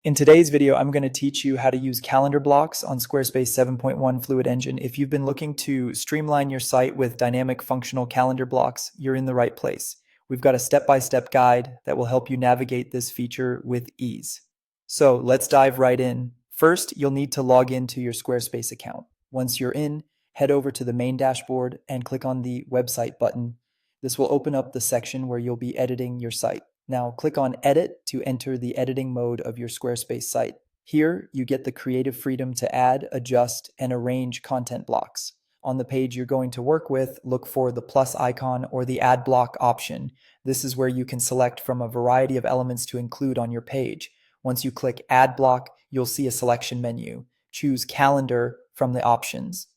In today's video, I'm going to teach you how to use calendar blocks on Squarespace 7.1 Fluid Engine. If you've been looking to streamline your site with dynamic functional calendar blocks, you're in the right place. We've got a step-by-step guide that will help you navigate this feature with ease. So let's dive right in. First, you'll need to log into your Squarespace account. Once you're in, head over to the main dashboard and click on the website button. This will open up the section where you'll be editing your site. Now click on Edit to enter the editing mode of your Squarespace site. Here, you get the creative freedom to add, adjust, and arrange content blocks. On the page you're going to work with, look for the plus icon or the Add Block option. This is where you can select from a variety of elements to include on your page. Once you click Add Block, you'll see a selection menu. Choose Calendar from the options.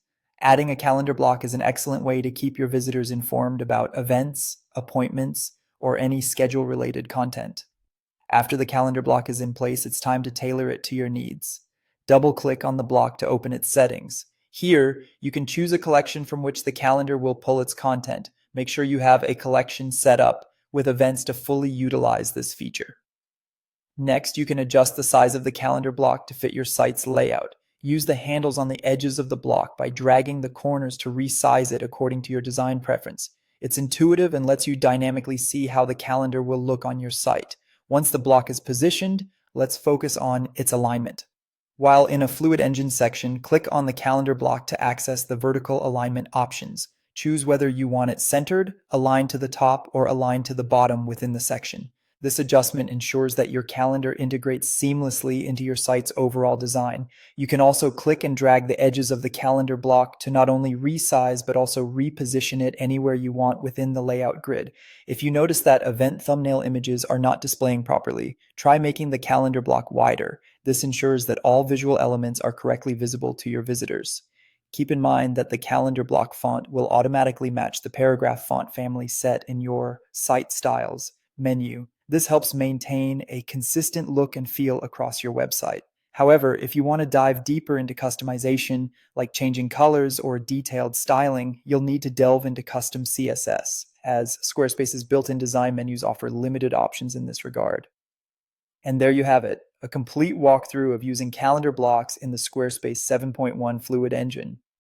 Adding a calendar block is an excellent way to keep your visitors informed about events, appointments, or any schedule-related content. After the calendar block is in place, it's time to tailor it to your needs. Double-click on the block to open its settings. Here, you can choose a collection from which the calendar will pull its content. Make sure you have a collection set up with events to fully utilize this feature. Next, you can adjust the size of the calendar block to fit your site's layout. Use the handles on the edges of the block by dragging the corners to resize it according to your design preference. It's intuitive and lets you dynamically see how the calendar will look on your site. Once the block is positioned, let's focus on its alignment. While in a Fluid Engine section, click on the calendar block to access the vertical alignment options. Choose whether you want it centered, aligned to the top, or aligned to the bottom within the section. This adjustment ensures that your calendar integrates seamlessly into your site's overall design. You can also click and drag the edges of the calendar block to not only resize but also reposition it anywhere you want within the layout grid. If you notice that event thumbnail images are not displaying properly, try making the calendar block wider. This ensures that all visual elements are correctly visible to your visitors. Keep in mind that the calendar block font will automatically match the paragraph font family set in your Site Styles menu. This helps maintain a consistent look and feel across your website. However, if you want to dive deeper into customization, like changing colors or detailed styling, you'll need to delve into custom CSS, as Squarespace's built-in design menus offer limited options in this regard. And there you have it, a complete walkthrough of using calendar blocks in the Squarespace 7.1 Fluid Engine.